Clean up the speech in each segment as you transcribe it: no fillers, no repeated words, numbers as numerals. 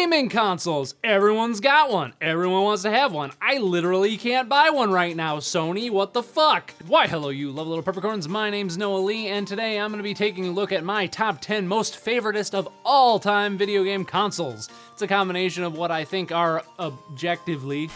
Gaming consoles. Everyone's got one. Everyone wants to have one. I literally can't buy one right now, Sony. What the fuck? Why, hello, you lovely little peppercorns. My name's Noa Lee, and today I'm going to be taking a look at my top 10 most favoritist of all time video game consoles. It's a combination of what I think are objectively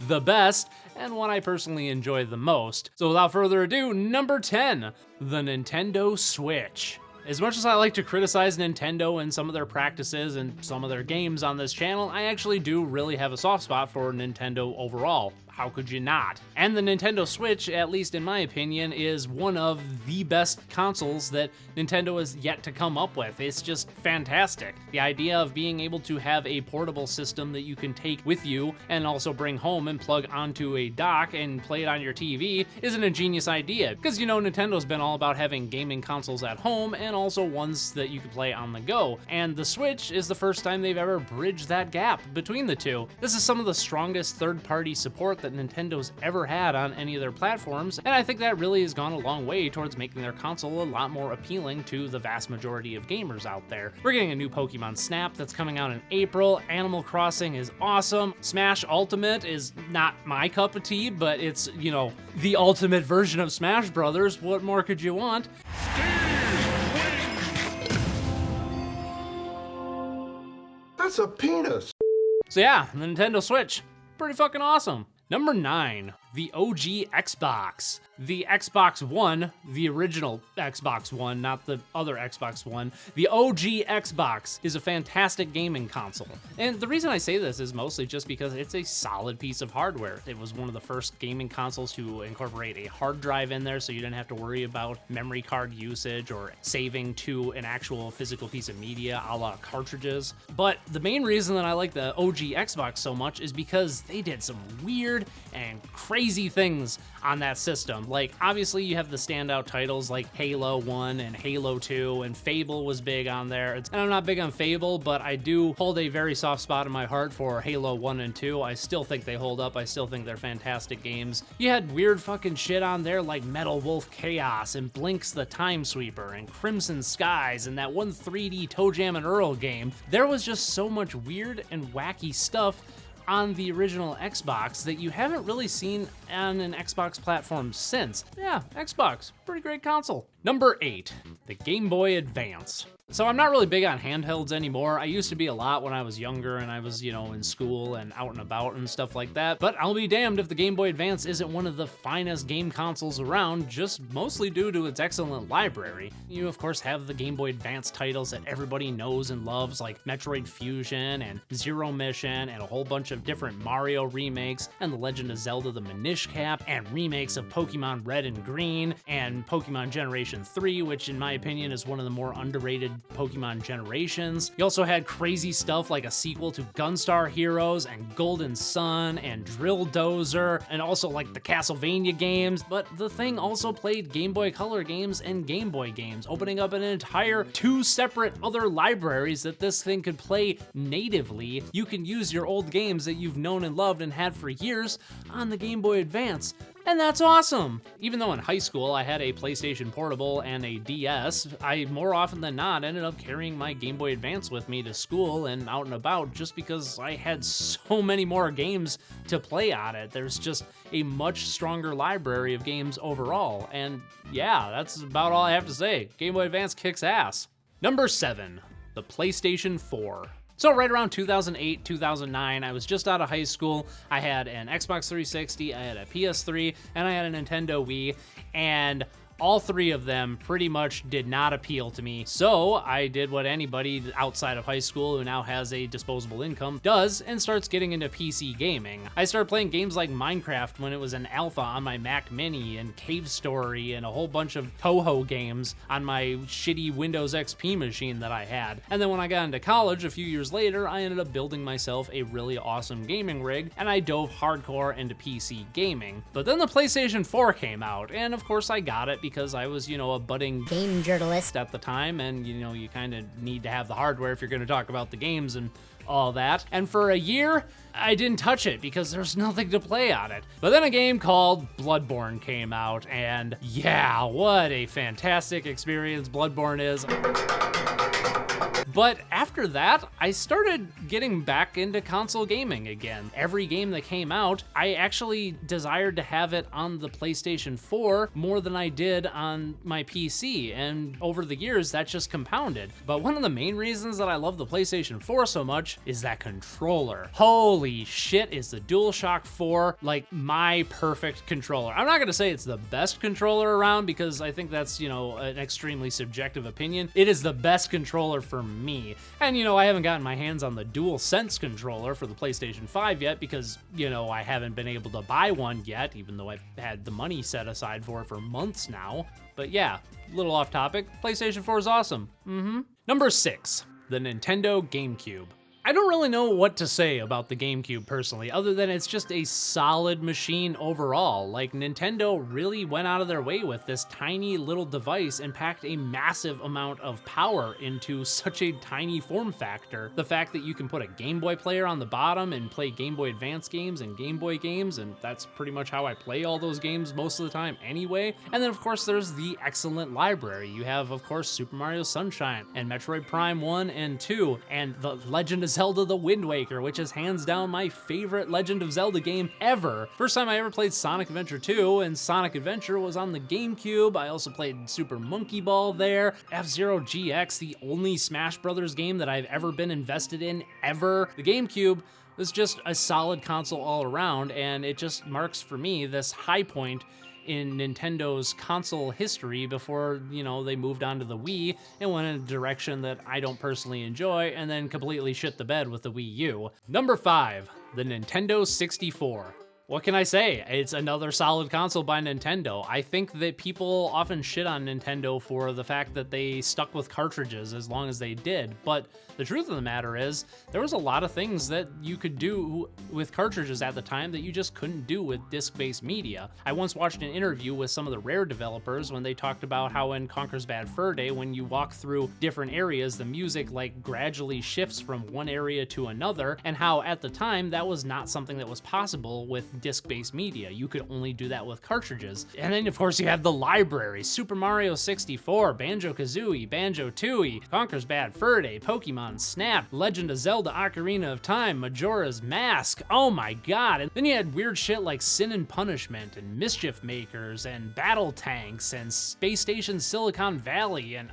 the best and what I personally enjoy the most. So without further ado, number 10, the Nintendo Switch. As much as I like to criticize Nintendo and some of their practices and some of their games on this channel, I actually do really have a soft spot for Nintendo overall. How could you not? And the Nintendo Switch, at least in my opinion, is one of the best consoles that Nintendo has yet to come up with. It's just fantastic. The idea of being able to have a portable system that you can take with you and also bring home and plug onto a dock and play it on your TV is an ingenious idea. Because, you know, Nintendo's been all about having gaming consoles at home and also ones that you can play on the go. And the Switch is the first time they've ever bridged that gap between the two. This is some of the strongest third-party support that Nintendo's ever had on any of their platforms, and I think that really has gone a long way towards making their console a lot more appealing to the vast majority of gamers out there. We're getting a new Pokemon Snap that's coming out in April, Animal Crossing is awesome, Smash Ultimate is not my cup of tea, but it's, you know, the ultimate version of Smash Brothers. What more could you want? That's a penis. So yeah, the Nintendo Switch, pretty fucking awesome. Number 9, the OG Xbox. The Xbox One, the original Xbox One, not the other Xbox One. The OG Xbox is a fantastic gaming console. And the reason I say this is mostly just because it's a solid piece of hardware. It was one of the first gaming consoles to incorporate a hard drive in there, so you didn't have to worry about memory card usage or saving to an actual physical piece of media a la cartridges. But the main reason that I like the OG Xbox so much is because they did some weird and crazy things on that system. Like, obviously you have the standout titles like Halo 1 and Halo 2, and Fable was big on there. And I'm not big on Fable, but I do hold a very soft spot in my heart for Halo 1 and 2. I still think they hold up. I still think they're fantastic games. You had weird fucking shit on there like Metal Wolf Chaos and Blinks the Time Sweeper and Crimson Skies and that one 3D Toe Jam and Earl game. There was just so much weird and wacky stuff on the original Xbox that you haven't really seen on an Xbox platform since. Yeah, Xbox, pretty great console. Number 8, the Game Boy Advance. So I'm not really big on handhelds anymore. I used to be a lot when I was younger and I was, you know, in school and out and about and stuff like that. But I'll be damned if the Game Boy Advance isn't one of the finest game consoles around, just mostly due to its excellent library. You, of course, have the Game Boy Advance titles that everybody knows and loves, like Metroid Fusion and Zero Mission and a whole bunch of different Mario remakes and The Legend of Zelda the Minish Cap and remakes of Pokemon Red and Green and Pokemon Generation 3, which in my opinion is one of the more underrated Pokemon generations. You also had crazy stuff like a sequel to Gunstar Heroes and Golden Sun and Drill Dozer and also like the Castlevania games. But the thing also played Game Boy Color games and Game Boy games, opening up an entire 2 separate other libraries that this thing could play natively. You can use your old games that you've known and loved and had for years on the Game Boy Advance. And that's awesome! Even though in high school I had a PlayStation Portable and a DS, I more often than not ended up carrying my Game Boy Advance with me to school and out and about just because I had so many more games to play on it. There's just a much stronger library of games overall. And yeah, that's about all I have to say. Game Boy Advance kicks ass. Number 7, the PlayStation 4. So right around 2008, 2009, I was just out of high school. I had an Xbox 360, I had a PS3, and I had a Nintendo Wii, and all 3 of them pretty much did not appeal to me. So I did what anybody outside of high school who now has a disposable income does and starts getting into PC gaming. I started playing games like Minecraft when it was an alpha on my Mac Mini and Cave Story and a whole bunch of Toho games on my shitty Windows XP machine that I had. And then when I got into college a few years later, I ended up building myself a really awesome gaming rig and I dove hardcore into PC gaming. But then the PlayStation 4 came out and of course I got it because I was, you know, a budding game journalist at the time, and, you know, you kind of need to have the hardware if you're going to talk about the games and all that. And for a year, I didn't touch it because there's nothing to play on it. But then a game called Bloodborne came out, and yeah, what a fantastic experience Bloodborne is. But after that, I started getting back into console gaming again. Every game that came out, I actually desired to have it on the PlayStation 4 more than I did on my PC, and over the years, that just compounded. But one of the main reasons that I love the PlayStation 4 so much is that controller. Holy shit, is the DualShock 4 like my perfect controller. I'm not gonna say it's the best controller around because I think that's, an extremely subjective opinion. It is the best controller for me. And I haven't gotten my hands on the DualSense controller for the PlayStation 5 yet because, I haven't been able to buy one yet, even though I've had the money set aside for it for months now. But yeah, a little off topic, PlayStation 4 is awesome. Number 6, the Nintendo GameCube. I don't really know what to say about the GameCube personally, other than it's just a solid machine overall. Like, Nintendo really went out of their way with this tiny little device and packed a massive amount of power into such a tiny form factor. The fact that you can put a Game Boy player on the bottom and play Game Boy Advance games and Game Boy games, and that's pretty much how I play all those games most of the time anyway. And then of course there's the excellent library. You have of course Super Mario Sunshine and Metroid Prime 1 and 2 and The Legend of Zelda The Wind Waker, which is hands down my favorite Legend of Zelda game ever. First time I ever played Sonic Adventure 2, and Sonic Adventure was on the GameCube. I also played Super Monkey Ball there. F-Zero GX, the only Smash Brothers game that I've ever been invested in ever. The GameCube was just a solid console all around, and it just marks for me this high point in Nintendo's console history before, they moved on to the Wii and went in a direction that I don't personally enjoy and then completely shit the bed with the Wii U. Number 5, the Nintendo 64. What can I say? It's another solid console by Nintendo. I think that people often shit on Nintendo for the fact that they stuck with cartridges as long as they did, but the truth of the matter is, there was a lot of things that you could do with cartridges at the time that you just couldn't do with disc-based media. I once watched an interview with some of the Rare developers when they talked about how in Conker's Bad Fur Day, when you walk through different areas, the music gradually shifts from one area to another, and how at the time that was not something that was possible with disc-based media. You could only do that with cartridges. And then of course you have the library, Super Mario 64, Banjo-Kazooie, Banjo-Tooie, Conker's Bad Fur Day, Pokemon Snap, Legend of Zelda Ocarina of Time, Majora's Mask, oh my god. And then you had weird shit like Sin and Punishment and Mischief Makers and Battle Tanks and Space Station Silicon Valley and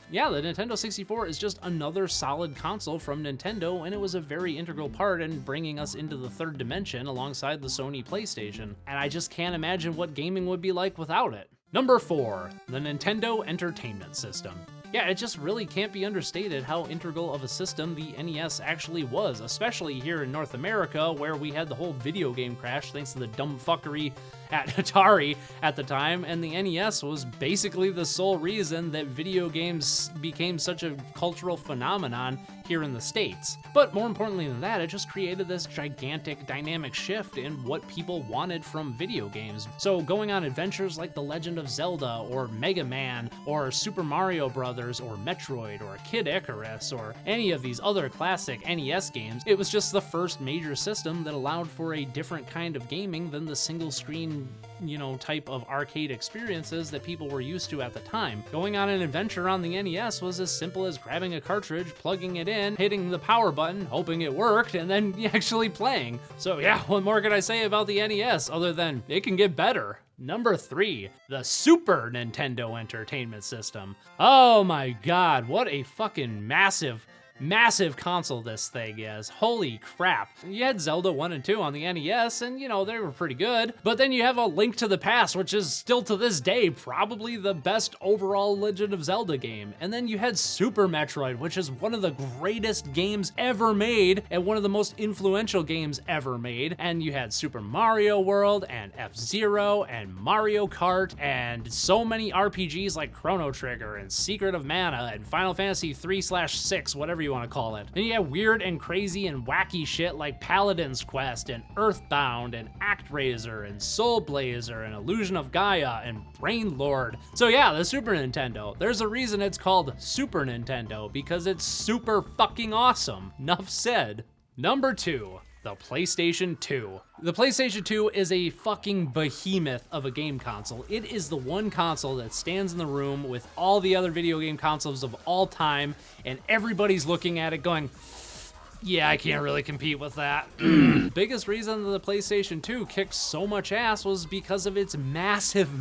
yeah, the Nintendo 64 is just another solid console from Nintendo, and it was a very integral part in bringing us into the third dimension alongside the Sony PlayStation, and I just can't imagine what gaming would be like without it. Number 4, the Nintendo Entertainment System. Yeah, it just really can't be understated how integral of a system the NES actually was, especially here in North America, where we had the whole video game crash thanks to the dumb fuckery at Atari at the time, and the NES was basically the sole reason that video games became such a cultural phenomenon here in the States. But more importantly than that, it just created this gigantic dynamic shift in what people wanted from video games. So going on adventures like The Legend of Zelda, or Mega Man, or Super Mario Brothers, or Metroid, or Kid Icarus, or any of these other classic NES games, it was just the first major system that allowed for a different kind of gaming than the single screen, type of arcade experiences that people were used to at the time. Going on an adventure on the NES was as simple as grabbing a cartridge, plugging it in, hitting the power button, hoping it worked, and then actually playing. So yeah, what more could I say about the NES other than it can get better? Number 3, the Super Nintendo Entertainment System. Oh my god, what a fucking massive console this thing is. Holy crap. You had Zelda 1 and 2 on the NES, and they were pretty good. But then you have A Link to the Past, which is still to this day probably the best overall Legend of Zelda game. And then you had Super Metroid, which is one of the greatest games ever made and one of the most influential games ever made. And you had Super Mario World and F-Zero and Mario Kart and so many RPGs like Chrono Trigger and Secret of Mana and Final Fantasy 3/6, whatever you want to call it. Then you have weird and crazy and wacky shit like Paladin's Quest and Earthbound and ActRaiser and Soul Blazer and Illusion of Gaia and Brain Lord. So yeah, the Super Nintendo. There's a reason it's called Super Nintendo, because it's super fucking awesome. Nuff said. Number 2, the PlayStation 2. The PlayStation 2 is a fucking behemoth of a game console. It is the one console that stands in the room with all the other video game consoles of all time, and everybody's looking at it going, yeah, I can't really compete with that. Biggest reason that the PlayStation 2 kicked so much ass was because of its massive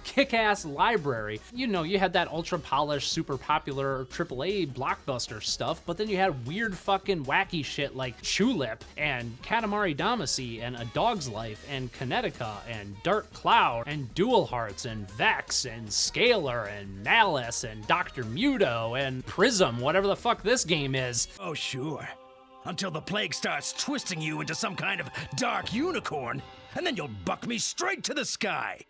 kick-ass library. You know, you had that ultra-polished, super popular AAA blockbuster stuff, but then you had weird fucking wacky shit like Tulip and Katamari Damacy and A Dog's Life and Kinetica and Dark Cloud and Dual Hearts and Vex and Scalar and Malice and Dr. Muto and Prism, whatever the fuck this game is. Oh, sure. Until the plague starts twisting you into some kind of dark unicorn, and then you'll buck me straight to the sky.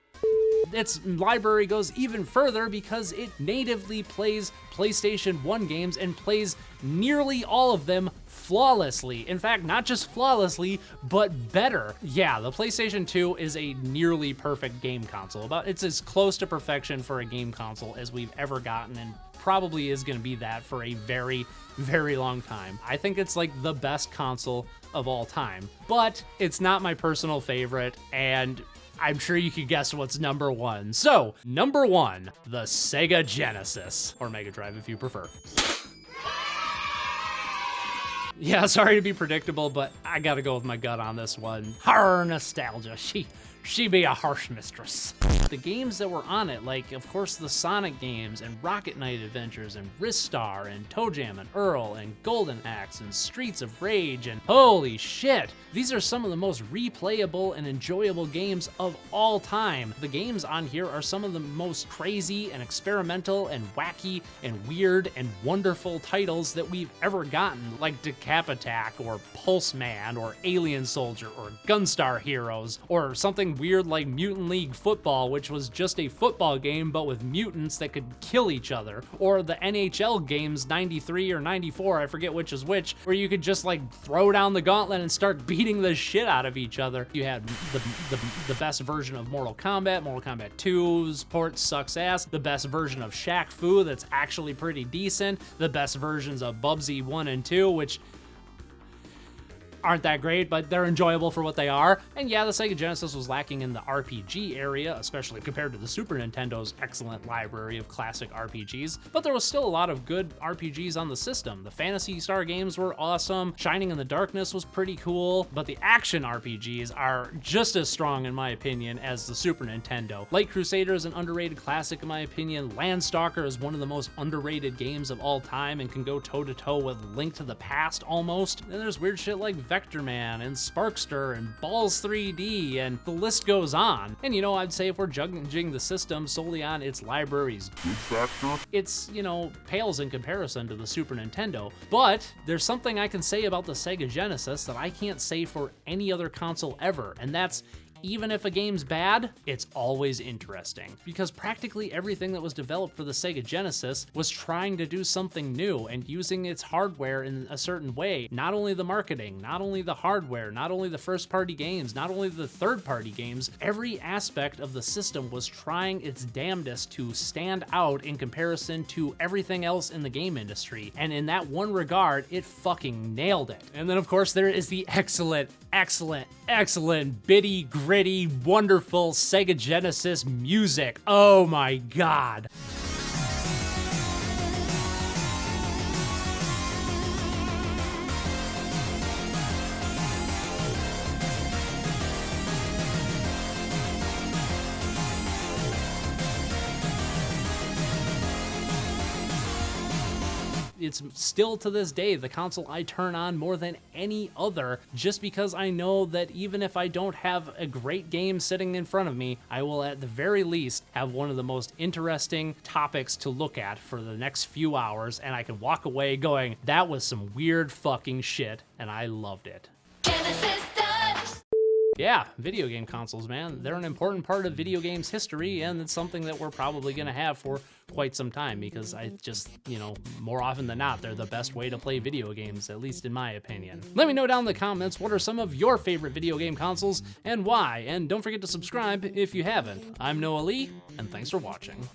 Its library goes even further because it natively plays PlayStation 1 games and plays nearly all of them flawlessly. In fact, not just flawlessly, but better. Yeah, the PlayStation 2 is a nearly perfect game console. It's as close to perfection for a game console as we've ever gotten, and probably is going to be that for a very, very long time. I think it's like the best console of all time, but it's not my personal favorite, and I'm sure you could guess what's number one. So, number one, the Sega Genesis, or Mega Drive if you prefer. Yeah, sorry to be predictable, but I gotta go with my gut on this one. Her nostalgia, she be a harsh mistress. The games that were on it, like, of course, the Sonic games and Rocket Knight Adventures and Ristar and Toe Jam and Earl and Golden Axe and Streets of Rage and holy shit, these are some of the most replayable and enjoyable games of all time. The games on here are some of the most crazy and experimental and wacky and weird and wonderful titles that we've ever gotten, like Decap Attack or Pulse Man or Alien Soldier or Gunstar Heroes or something weird like Mutant League Football, which was just a football game but with mutants that could kill each other, or the NHL games 93 or 94, I forget which is which, where you could just like throw down the gauntlet and start beating the shit out of each other. You had the best version of Mortal Kombat 2's port sucks ass, the best version of Shaq Fu that's actually pretty decent, the best versions of Bubsy 1 and 2, which aren't that great, but they're enjoyable for what they are. And yeah, the Sega Genesis was lacking in the RPG area, especially compared to the Super Nintendo's excellent library of classic RPGs, but there was still a lot of good RPGs on the system. The Phantasy Star games were awesome, Shining in the Darkness was pretty cool, but the action RPGs are just as strong in my opinion as the Super Nintendo. Light Crusader is an underrated classic in my opinion. Landstalker is one of the most underrated games of all time and can go toe-to-toe with Link to the Past almost. And there's weird shit like Vector Man and Sparkster and Balls 3D, and the list goes on. And you know, I'd say if we're judging the system solely on its library's good factor, it's, you know, pales in comparison to the Super Nintendo. But there's something I can say about the Sega Genesis that I can't say for any other console ever, and that's even if a game's bad, it's always interesting. Because practically everything that was developed for the Sega Genesis was trying to do something new and using its hardware in a certain way. Not only the marketing, not only the hardware, not only the first-party games, not only the third-party games, every aspect of the system was trying its damnedest to stand out in comparison to everything else in the game industry. And in that one regard, it fucking nailed it. And then of course there is the excellent, bitty, gritty, wonderful Sega Genesis music. Oh my god. It's still to this day the console I turn on more than any other, just because I know that even if I don't have a great game sitting in front of me, I will at the very least have one of the most interesting topics to look at for the next few hours, and I can walk away going, that was some weird fucking shit, and I loved it. Yeah, video game consoles, man. They're an important part of video games history, and it's something that we're probably gonna have for quite some time, because I just, you know, more often than not, they're the best way to play video games, at least in my opinion. Let me know down in the comments what are some of your favorite video game consoles and why, and don't forget to subscribe if you haven't. I'm Noa Lee, and thanks for watching.